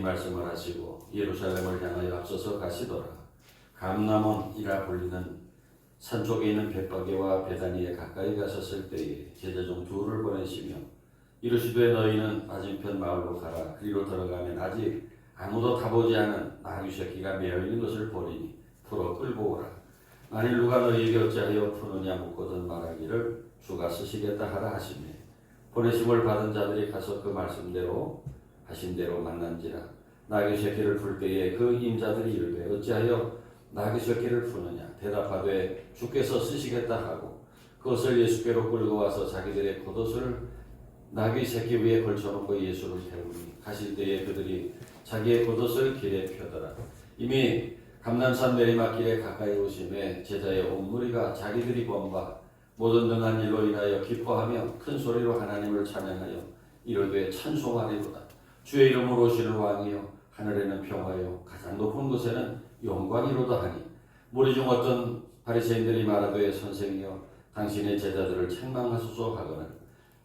말씀을 하시고 예루살렘을 향하여 앞서서 가시더라. 감람원이라 불리는 산 쪽에 있는 벳바게와 베다니에 가까이 가셨을 때에 제자 중 둘을 보내시며 이르시되 너희는 맞은편 마을로 가라. 그리로 들어가면 아직 아무도 타보지 않은 나귀 새끼가 매어 있는 것을 보리니 풀어 끌고 오라. 만일 누가 너희에게 어찌하여 푸느냐 묻거든 말하기를 주가 쓰시겠다 하라 하시매 보내심을 받은 자들이 가서 그 말씀대로 하신 대로 만난지라. 나귀 새끼를 풀 때에 그 임자들이 이르되 어찌하여 나귀 새끼를 푸느냐 대답하되 주께서 쓰시겠다 하고 그것을 예수께로 끌고 와서 자기들의 겉옷을 나귀 새끼 위에 걸쳐놓고 예수를 태우니 가실 때에 그들이 자기의 겉옷을 길에 펴더라. 이미 감람산 내리막길에 가까이 오심에 제자의 온 무리가 자기들이 본 바 모든 등한 일로 인하여 기뻐하며 큰 소리로 하나님을 찬양하여 이르되 찬송하리로다. 주의 이름으로 오시는 왕이여 하늘에는 평화요 가장 높은 곳에는 영광이로다 하니 무리 중 어떤 바리새인들이 말하되 선생이여 당신의 제자들을 책망하소서 하거늘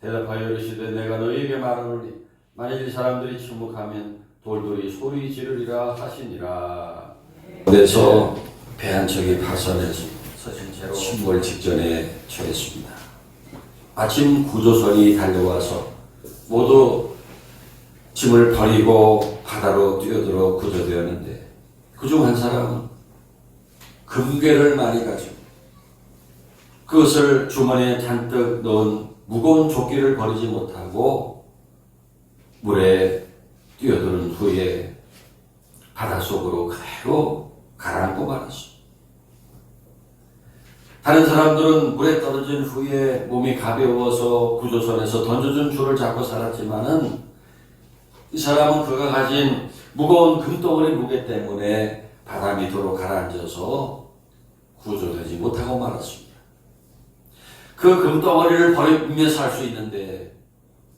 대답하여 이르시되 내가 너희에게 말하노니 만일 사람들이 침묵하면 돌들이 소리 지르리라 하시니라. 그래서 배 한 척이 파선해서 서신 채로 침몰 직전에 처했습니다. 아침 구조선이 달려와서 모두 짐을 버리고 바다로 뛰어들어 구조되었는데 그중 한 사람은 금괴를 많이 가지고 그것을 주머니에 잔뜩 넣은 무거운 조끼를 버리지 못하고 물에 뛰어드는 후에 바닷속으로 그대로 가라앉고 말았습니다. 다른 사람들은 물에 떨어진 후에 몸이 가벼워서 구조선에서 던져준 줄을 잡고 살았지만은 이 사람은 그가 가진 무거운 금덩어리 무게 때문에 바다 밑으로 가라앉아서 구조되지 못하고 말았습니다. 그 금덩어리를 버리며 살 수 있는데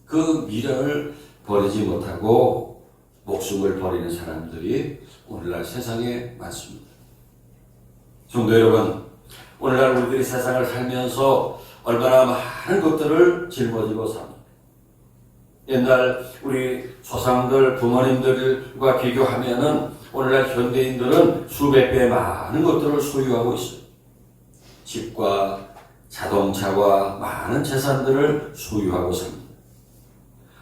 그 미련을 버리지 못하고 목숨을 버리는 사람들이 오늘날 세상에 많습니다. 성도 여러분, 오늘날 우리들이 세상을 살면서 얼마나 많은 것들을 짊어지고 삽니다. 옛날 우리 조상들, 부모님들과 비교하면은 오늘날 현대인들은 수백 배 많은 것들을 소유하고 있어요. 집과 자동차와 많은 재산들을 소유하고 삽니다.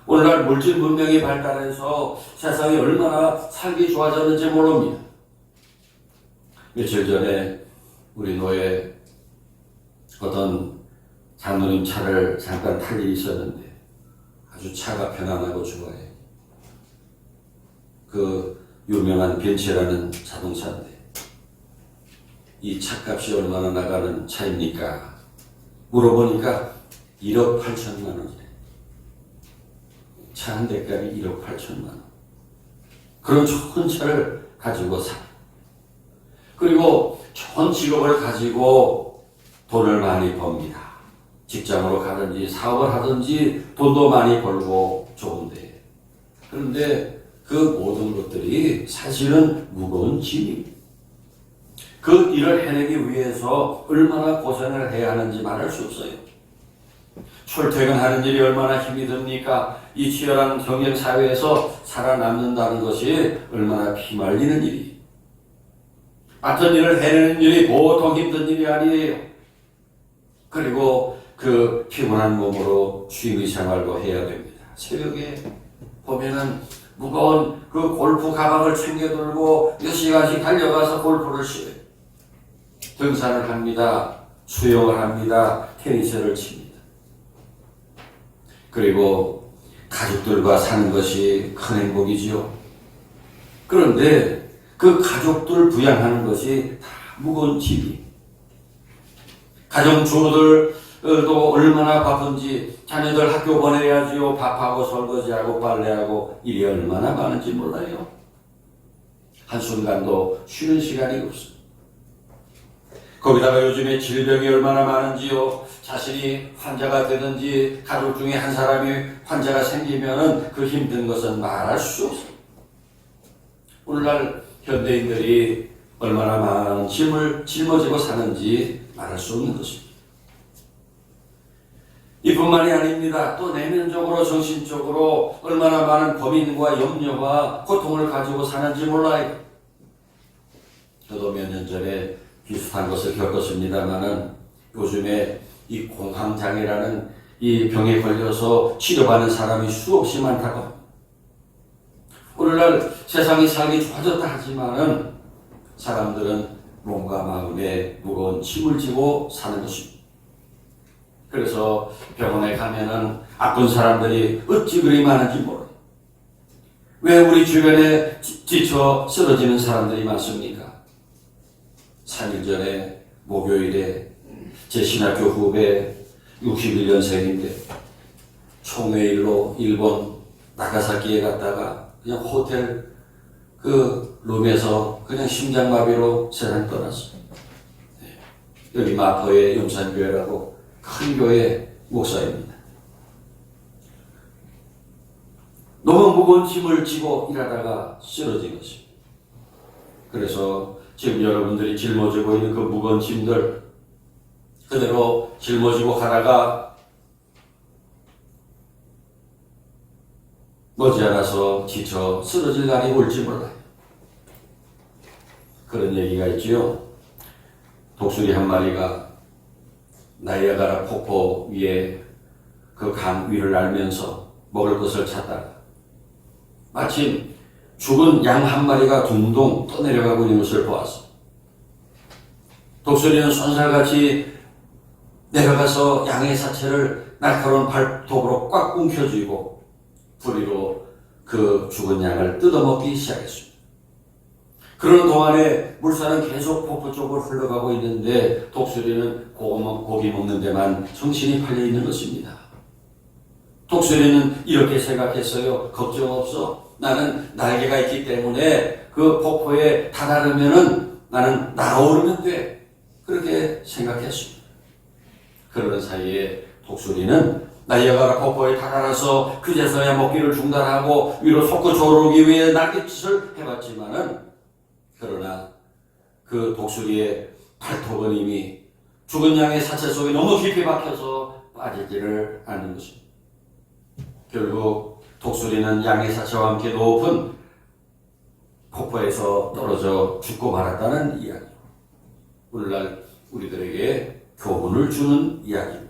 오늘날 물질 문명이 발달해서 세상이 얼마나 살기 좋아졌는지 모릅니다. 며칠 전에 우리 노예 어떤 장로님 차를 잠깐 탈 일이 있었는데 아주 차가 편안하고 좋아요. 그 유명한 벤츠라는 자동차인데 이 차값이 얼마나 나가는 차입니까? 물어보니까 1억 8천만 원이래. 차 한 대값이 1억 8천만 원. 그런 좋은 차를 가지고 사. 그리고 좋은 직업을 가지고 돈을 많이 법니다. 직장으로 가든지 사업을 하든지 돈도 많이 벌고 좋은데. 그런데 그 모든 것들이 사실은 무거운 짐입니다. 그 일을 해내기 위해서 얼마나 고생을 해야 하는지 말할 수 없어요. 출퇴근하는 일이 얼마나 힘이 듭니까? 이 치열한 경쟁사회에서 살아남는다는 것이 얼마나 피말리는 일이. 맡은 일을 해내는 일이 보통 힘든 일이 아니에요. 그리고 그 피곤한 몸으로 취미생활도 해야 됩니다. 새벽에 보면은 무거운 그 골프 가방을 챙겨 들고 몇 시간씩 달려가서 골프를 치어요. 등산을 합니다. 수영을 합니다. 테니스를 칩니다. 그리고 가족들과 사는 것이 큰 행복이지요. 그런데 그 가족들 부양하는 것이 다 무거운 짐이. 가정주부들도 얼마나 바쁜지 자녀들 학교 보내야지요. 밥하고 설거지하고 빨래하고 일이 얼마나 많은지 몰라요. 한순간도 쉬는 시간이 없습니다. 거기다가 요즘에 질병이 얼마나 많은지요. 자신이 환자가 되든지 가족 중에 한 사람이 환자가 생기면은 그 힘든 것은 말할 수 없습니다. 오늘날 현대인들이 얼마나 많은 짐을 짊어지고 사는지 말할 수 없는 것입니다. 이뿐만이 아닙니다. 또 내면적으로 정신적으로 얼마나 많은 고민과 염려와 고통을 가지고 사는지 몰라요. 저도 몇 년 전에 비슷한 것을 겪었습니다마는 요즘에 이 공황장애라는 이 병에 걸려서 치료받는 사람이 수없이 많다고 합니다. 오늘날 세상이 살기 좋아졌다 하지만은 사람들은 몸과 마음에 무거운 짐을 지고 사는 것입니다. 그래서 병원에 가면은 아픈 사람들이 어찌 그리 많은지 모르요. 왜 우리 주변에 지쳐 쓰러지는 사람들이 많습니까? 3일 전에 목요일에 제 신학교 후배 61년생인데 총회일로 일본 나가사키에 갔다가 그냥 호텔 그 룸에서 그냥 심장마비로 세상 떠났어요. 여기 마포의 용산교회라고 큰 교회 목사입니다. 너무 무거운 짐을 지고 일하다가 쓰러진 것입니다. 그래서 지금 여러분들이 짊어지고 있는 그 무거운 짐들 그대로 짊어지고 가다가 머지않아서 지쳐 쓰러질 날이 올지 몰라요. 그런 얘기가 있지요. 독수리 한 마리가 나이아가라 폭포 위에 그 강 위를 날면서 먹을 것을 찾다가 마침 죽은 양 한 마리가 둥둥 떠내려가고 있는 것을 보았어. 독수리는 손살같이 내려가서 양의 사체를 날카로운 발톱으로 꽉 움켜쥐고 부리로 그 죽은 양을 뜯어먹기 시작했습니다. 그런 동안에 물살은 계속 폭포 쪽으로 흘러가고 있는데 독수리는 고기 먹는 데만 정신이 팔려 있는 것입니다. 독수리는 이렇게 생각했어요. 걱정 없어. 나는 날개가 있기 때문에 그 폭포에 다다르면은 나는 날아오르면 돼. 그렇게 생각했습니다. 그러는 사이에 독수리는 나이아가라 폭포에 다다라서 그제서야 먹기를 중단하고 위로 솟구쳐 오르기 위해 날갯짓을 해봤지만은 그러나 그 독수리의 발톱은 이미 죽은 양의 사체 속에 너무 깊이 박혀서 빠지지를 않는 것입니다. 결국 독수리는 양의 사체와 함께 높은 폭포에서 떨어져 죽고 말았다는 이야기. 오늘날 우리들에게 교훈을 주는 이야기입니다.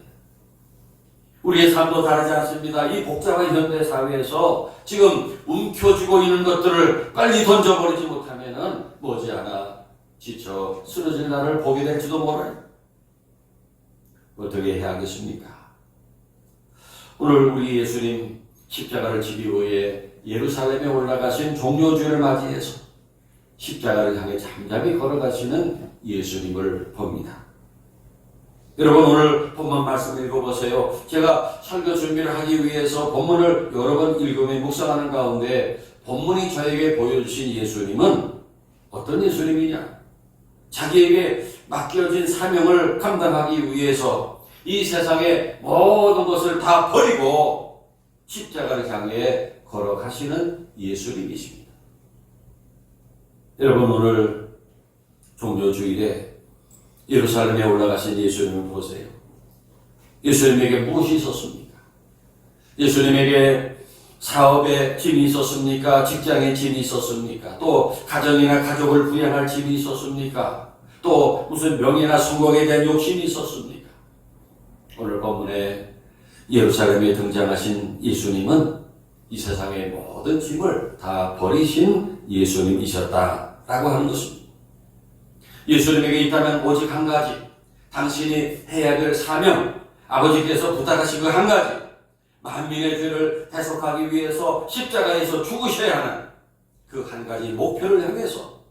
우리의 삶도 다르지 않습니다. 이 복잡한 현대 사회에서 지금 움켜쥐고 있는 것들을 빨리 던져버리지 못하면은 머지않아 지쳐 쓰러질 날을 보게 될지도 몰라요. 어떻게 해야 하겠습니까? 오늘 우리 예수님 십자가를 지기 위해 예루살렘에 올라가신 종료주일을 맞이해서 십자가를 향해 잠잠히 걸어가시는 예수님을 봅니다. 여러분 오늘 본문 말씀을 읽어보세요. 제가 설교 준비를 하기 위해서 본문을 여러 번 읽으며 묵상하는 가운데 본문이 저에게 보여주신 예수님은 어떤 예수님이냐? 자기에게 맡겨진 사명을 감당하기 위해서 이 세상의 모든 것을 다 버리고 십자가를 향해 걸어가시는 예수님이십니다. 여러분 오늘 종료주일에 예루살렘에 올라가신 예수님을 보세요. 예수님에게 무엇이 있었습니까? 예수님에게 사업에 짐이 있었습니까? 직장에 짐이 있었습니까? 또 가정이나 가족을 부양할 짐이 있었습니까? 또 무슨 명예나 성공에 대한 욕심이 있었습니까? 오늘 본문에 예루살렘에 등장하신 예수님은 이 세상의 모든 짐을 다 버리신 예수님이셨다라고 하는 것입니다. 예수님에게 있다면 오직 한 가지, 당신이 해야 될 사명, 아버지께서 부탁하신 그 한 가지, 만민의 죄를 대속하기 위해서 십자가에서 죽으셔야 하는 그 한 가지 목표를 향해서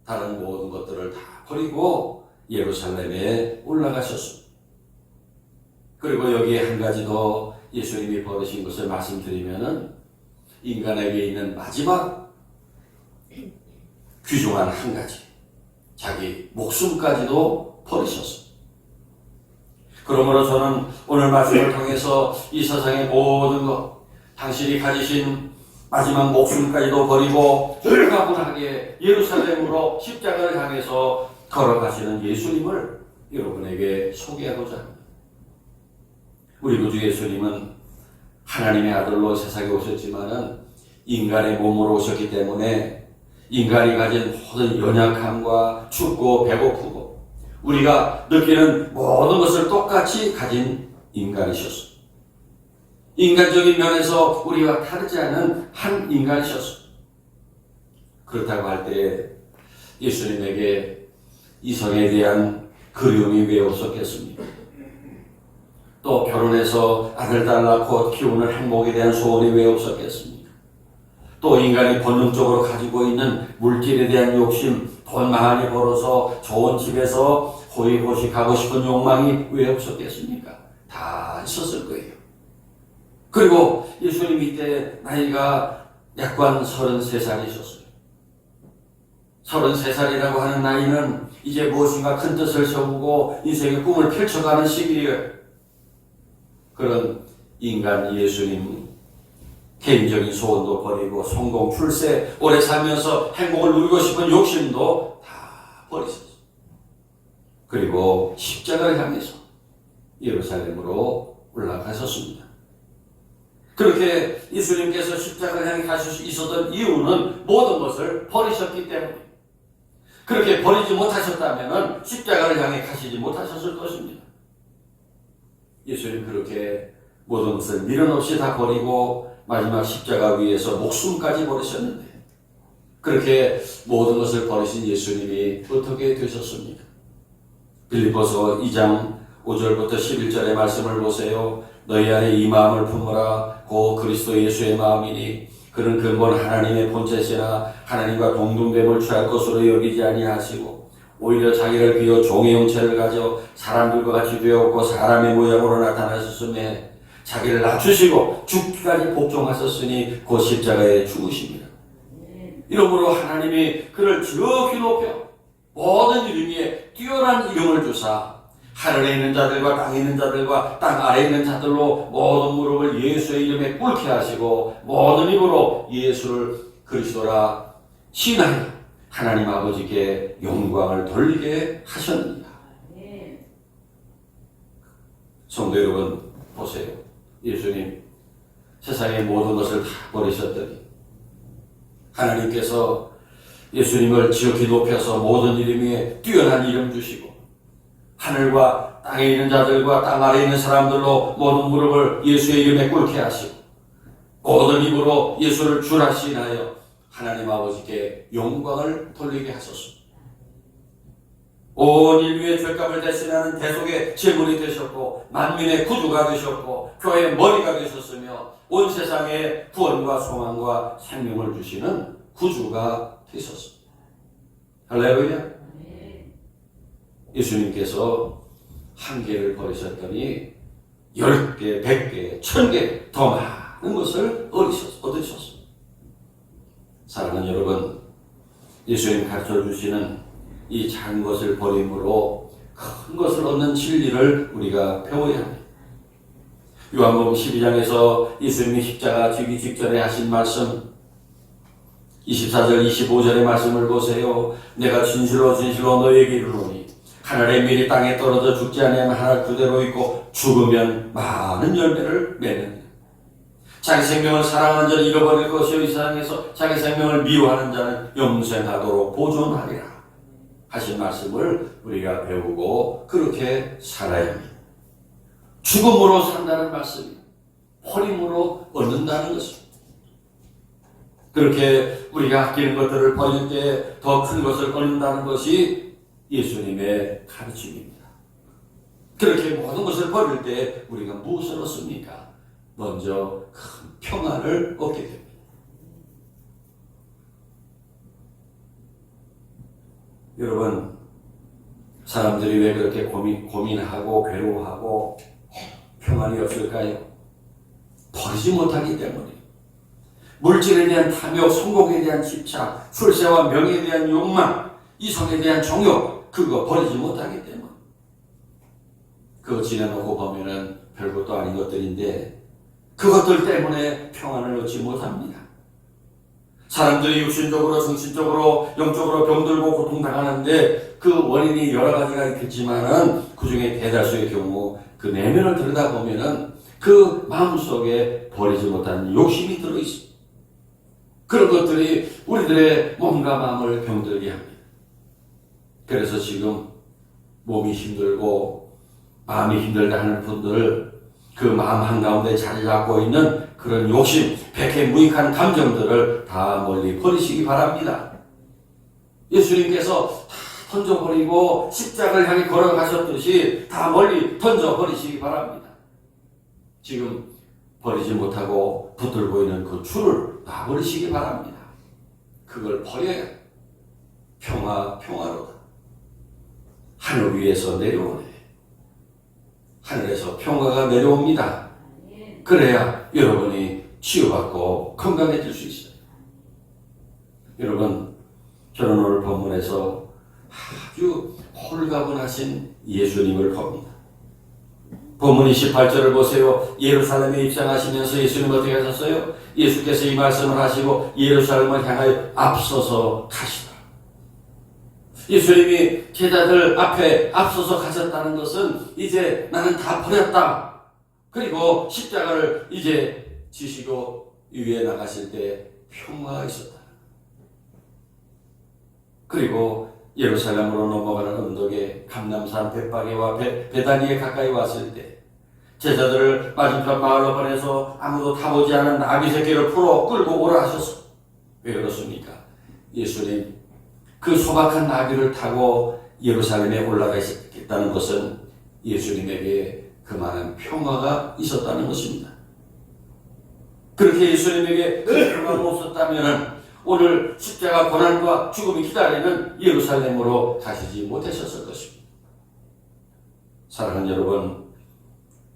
다른 모든 것들을 다 버리고 예루살렘에 올라가셨습니다. 그리고 여기에 한 가지 더 예수님이 버리신 것을 말씀드리면은 인간에게 있는 마지막 귀중한 한 가지, 자기 목숨까지도 버리셨습니다. 그러므로 저는 오늘 말씀을 통해서 이 세상의 모든 것, 당신이 가지신 마지막 목숨까지도 버리고 홀가분하게 예루살렘으로 십자가를 향해서 걸어가시는 예수님을 여러분에게 소개하고자 합니다. 우리 구주 예수님은 하나님의 아들로 세상에 오셨지만은 인간의 몸으로 오셨기 때문에 인간이 가진 모든 연약함과 춥고 배고프고 우리가 느끼는 모든 것을 똑같이 가진 인간이셨습니다. 인간적인 면에서 우리와 다르지 않은 한 인간이셨습니다. 그렇다고 할 때 예수님에게 이성에 대한 그리움이 왜 없었겠습니까? 또 결혼해서 아들 딸 낳고 키우는 행복에 대한 소원이 왜 없었겠습니까? 또 인간이 본능적으로 가지고 있는 물질에 대한 욕심, 돈 많이 벌어서 좋은 집에서 호의호식하고 싶은 욕망이 왜 없었겠습니까? 다 있었을 거예요. 그리고 예수님 이때 나이가 약관 33살이셨어요. 33살이라고 하는 나이는 이제 무엇인가 큰 뜻을 세우고 인생의 꿈을 펼쳐가는 시기예요. 그런 인간 예수님 개인적인 소원도 버리고 성공, 출세, 오래 살면서 행복을 누리고 싶은 욕심도 다 버리셨어요. 그리고 십자가를 향해서 예루살렘으로 올라가셨습니다. 그렇게 예수님께서 십자가를 향해 가실 수 있었던 이유는 모든 것을 버리셨기 때문에, 그렇게 버리지 못하셨다면 십자가를 향해 가시지 못하셨을 것입니다. 예수님 그렇게 모든 것을 미련 없이 다 버리고 마지막 십자가 위에서 목숨까지 버리셨는데, 그렇게 모든 것을 버리신 예수님이 어떻게 되셨습니까? 빌립보서 2장 5절부터 11절의 말씀을 보세요. 너희 안에 이 마음을 품으라. 고 그리스도 예수의 마음이니 그는 근본 하나님의 본체시나 하나님과 동등됨을 취할 것으로 여기지 아니하시고 오히려 자기를 비워 종의 형체를 가져 사람들과 같이 되었고 사람의 모양으로 나타나셨으며 자기를 낮추시고 죽기까지 복종하셨으니 곧 십자가에 죽으십니다. 이러므로 하나님이 그를 지극히 높여 모든 이름 위에 뛰어난 이름을 주사 하늘에 있는 자들과 땅에 있는 자들과 땅 아래에 있는 자들로 모든 무릎을 예수의 이름에 꿇게 하시고 모든 입으로 예수를 그리스도라 시인하여 하나님 아버지께 영광을 돌리게 하셨느니라. 성도 여러분 보세요. 예수님 세상의 모든 것을 다 버리셨더니 하나님께서 예수님을 지극히 높여서 모든 이름 위에 뛰어난 이름 주시고 하늘과 땅에 있는 자들과 땅 아래에 있는 사람들로 모든 무릎을 예수의 이름에 꿇게 하시고 모든 입으로 예수를 주라 시인하여 하나님 아버지께 영광을 돌리게 하셨습니다. 온 인류의 죄값을 대신하는 대속의 제물이 되셨고 만민의 구주가 되셨고 교회의 머리가 되셨으며 온 세상에 구원과 소망과 생명을 주시는 구주가 되셨습니다. 할렐루야. 예수님께서 한 개를 버리셨더니 10개, 100개, 1000개 더 많은 것을 얻으셨습니다. 사랑하는 여러분, 예수님 가르쳐 주시는 이 작은 것을 버림으로 큰 것을 얻는 진리를 우리가 배워야 합니다. 요한복음 12장에서 예수님이 십자가 지기 직전에 하신 말씀 24절 25절의 말씀을 보세요. 내가 진실로 너희에게 이르노니 하늘의 밀이 땅에 떨어져 죽지 아니하면 하늘 그대로 있고 죽으면 많은 열매를 맺느니라. 자기 생명을 사랑하는 자는 잃어버릴 것이요 이 세상에서 자기 생명을 미워하는 자는 영생하도록 보존하리라 하신 말씀을 우리가 배우고 그렇게 살아야 합니다. 죽음으로 산다는 말씀이 버림으로 얻는다는 것입니다. 그렇게 우리가 아끼는 것들을 버릴 때 더 큰 것을 얻는다는 것이 예수님의 가르침입니다. 그렇게 모든 것을 버릴 때 우리가 무엇을 얻습니까? 먼저 큰 평안을 얻게 됩니다. 여러분, 사람들이 왜 그렇게 고민하고 괴로워하고 평안이 없을까요? 버리지 못하기 때문에. 물질에 대한 탐욕, 성공에 대한 집착, 출세와 명예에 대한 욕망, 이성에 대한 정욕, 그거 버리지 못하기 때문에. 그거 지내놓고 보면은 별것도 아닌 것들인데 그것들 때문에 평안을 얻지 못합니다. 사람들이 육신적으로, 정신적으로, 영적으로 병들고 고통당하는데 그 원인이 여러 가지가 있겠지만은 그 중에 대다수의 경우 그 내면을 들여다보면은 그 마음속에 버리지 못한 욕심이 들어있습니다. 그런 것들이 우리들의 몸과 마음을 병들게 합니다. 그래서 지금 몸이 힘들고 마음이 힘들다 하는 분들, 그 마음 한가운데 자리 잡고 있는 그런 욕심, 백해무익한 감정들을 다 멀리 버리시기 바랍니다. 예수님께서 다 던져버리고 십자가를 향해 걸어가셨듯이 다 멀리 던져버리시기 바랍니다. 지금 버리지 못하고 붙들고 있는 그 줄을 놔버리시기 바랍니다. 그걸 버려야 평화로다. 하늘 위에서 내려오네. 하늘에서 평화가 내려옵니다. 그래야 여러분이 치유받고 건강해질 수 있어요. 여러분, 저는 오늘 본문에서 아주 홀가분하신 예수님을 봅니다. 본문 28절을 보세요. 예루살렘에 입장하시면서 예수님 어떻게 하셨어요? 예수께서 이 말씀을 하시고 예루살렘을 향하여 앞서서 가시더라. 예수님이 제자들 앞에 앞서서 가셨다는 것은 이제 나는 다 버렸다. 그리고 십자가를 이제 지시고 위에 나가실 때 평화가 있었다. 그리고 예루살렘으로 넘어가는 언덕에 감람산 벳바게와 베다니에 가까이 왔을 때 제자들을 맞은편 마을로 보내서 아무도 타보지 않은 나귀 새끼를 풀어 끌고 오라 하셨어. 왜 그렇습니까? 예수님 그 소박한 나귀를 타고 예루살렘에 올라가셨다는 것은 예수님에게 그 많은 평화가 있었다는 것입니다. 그렇게 예수님에게 그 평화가 없었다면 오늘 십자가 고난과 죽음이 기다리는 예루살렘으로 가시지 못하셨을 것입니다. 사랑하는 여러분,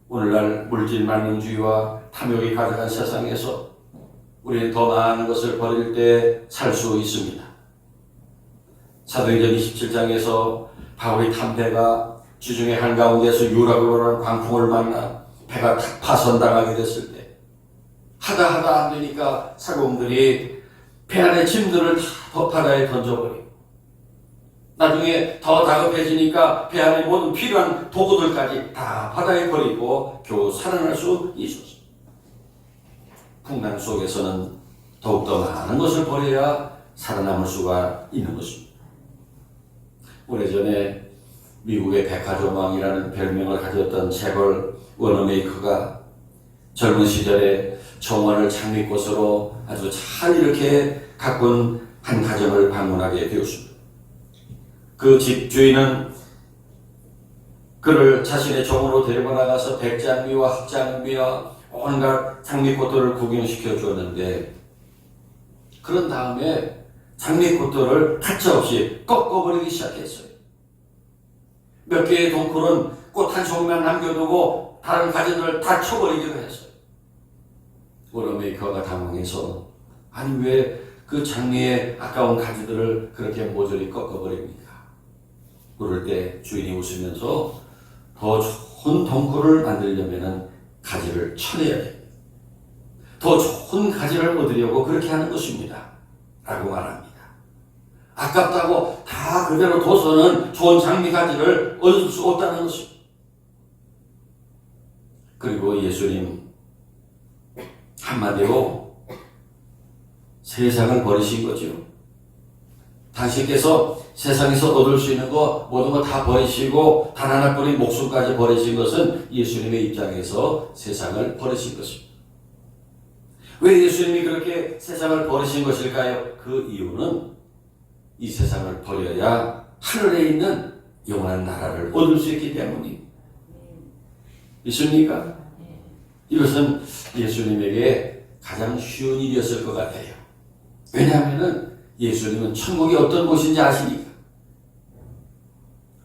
오늘날 물질 만능주의와 탐욕이 가득한 세상에서 우리는 더 많은 것을 버릴 때 살 수 있습니다. 사도행전 27장에서 바울이 탄 배가 지중해 한가운데서 유라굴로라는 광풍을 만나 배가 파손당하게 됐을 때 하다 안 되니까 사공들이 배 안에 짐들을 다 바다에 던져버리고 나중에 더 다급해지니까 배 안에 모든 필요한 도구들까지 다 바다에 버리고 겨우 살아날 수 있었습니다. 풍랑 속에서는 더욱더 많은 것을 버려야 살아남을 수가 있는 것입니다. 오래전에 미국의 백화점왕이라는 별명을 가졌던 재벌 워너메이커가 젊은 시절에 정원을 장미꽃으로 아주 잘 이렇게 가꾼 한 가정을 방문하게 되었습니다. 그 집 주인은 그를 자신의 정원으로 데리고 나가서 백장미와 흑장미와 온갖 장미꽃들을 구경시켜 주었는데 그런 다음에 장미꽃들을 가차없이 꺾어버리기 시작했어요. 몇 개의 동굴은 꽃 한 송이만 남겨두고 다른 가지들을 다 쳐버리기도 했어요. 워너메이커가 당황해서 아니 왜 그 장미의 아까운 가지들을 그렇게 모조리 꺾어버립니까? 그럴 때 주인이 웃으면서 더 좋은 동굴을 만들려면 가지를 쳐내야 됩니다. 더 좋은 가지를 얻으려고 그렇게 하는 것입니다. 라고 말합니다. 아깝다고 다 그대로 둬서는 좋은 장미 가지를 얻을 수 없다는 것입니다. 그리고 예수님 한마디로 세상을 버리신 거죠. 당신께서 세상에서 얻을 수 있는 거 모든 거 다 버리시고 단 하나뿐인 목숨까지 버리신 것은 예수님의 입장에서 세상을 버리신 것입니다. 왜 예수님이 그렇게 세상을 버리신 것일까요? 그 이유는 이 세상을 버려야 하늘에 있는 영원한 나라를 얻을 수 있기 때문입니다. 믿습니까? 이것은 예수님에게 가장 쉬운 일이었을 것 같아요. 왜냐하면 예수님은 천국이 어떤 곳인지 아시니까.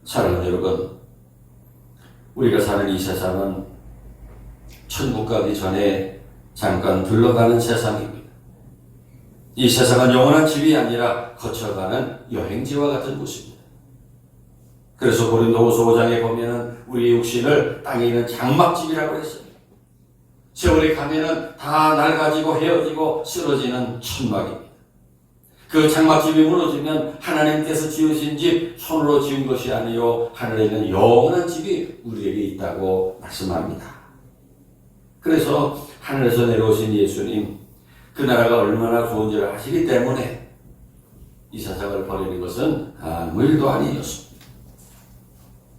사랑하는 여러분, 우리가 사는 이 세상은 천국 가기 전에 잠깐 들러가는 세상입니다. 이 세상은 영원한 집이 아니라 거쳐가는 여행지와 같은 곳입니다. 그래서 고린도후서 5장에 보면은 우리의 육신을 땅에 있는 장막집이라고 했어요. 세월이 가면은 다 낡아지고 헤어지고 쓰러지는 천막입니다. 그 장막집이 무너지면 하나님께서 지으신 집 손으로 지은 것이 아니요 하늘에 있는 영원한 집이 우리에게 있다고 말씀합니다. 그래서 하늘에서 내려오신 예수님, 그 나라가 얼마나 좋은지를 아시기 때문에 이 세상을 버리는 것은 아무 일도 아니었습니다.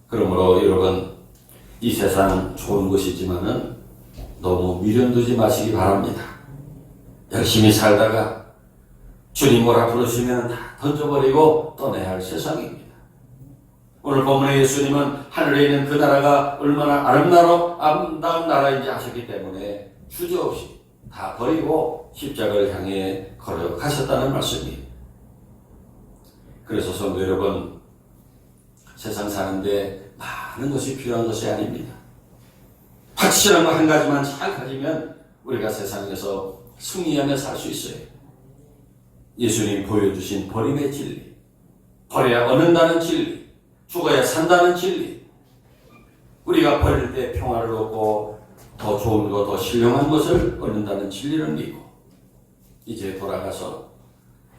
그러므로 여러분, 이 세상 좋은 것이지만은 너무 미련두지 마시기 바랍니다. 열심히 살다가 주님 뭐라 부르시면 다 던져버리고 떠나야 할 세상입니다. 오늘 본문의 예수님은 하늘에 있는 그 나라가 얼마나 아름다운 나라인지 아셨기 때문에 주저없이 다 버리고 십자가를 향해 걸어가셨다는 말씀이에요. 그래서 성도 여러분, 세상 사는데 많은 것이 필요한 것이 아닙니다. 확실한 거 한 가지만 잘 가지면 우리가 세상에서 승리하며 살 수 있어요. 예수님 보여주신 버림의 진리, 버려야 얻는다는 진리, 죽어야 산다는 진리, 우리가 버릴 때 평화를 얻고 더 좋은 것, 더 신령한 것을 얻는다는 진리를 믿고 이제 돌아가서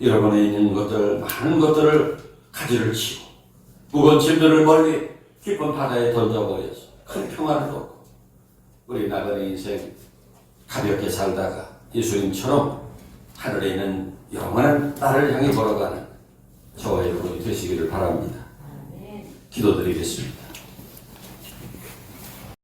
여러분에 있는 것들, 많은 것들을 가지를 치고 무거운 짐들을 멀리 깊은 바다에 던져버려서 큰 평화를 얻고 우리 나그네 인생 가볍게 살다가 예수님처럼 하늘에 있는 영원한 나라를 향해 걸어가는 저와 여러분이 되시기를 바랍니다. 기도드리겠습니다.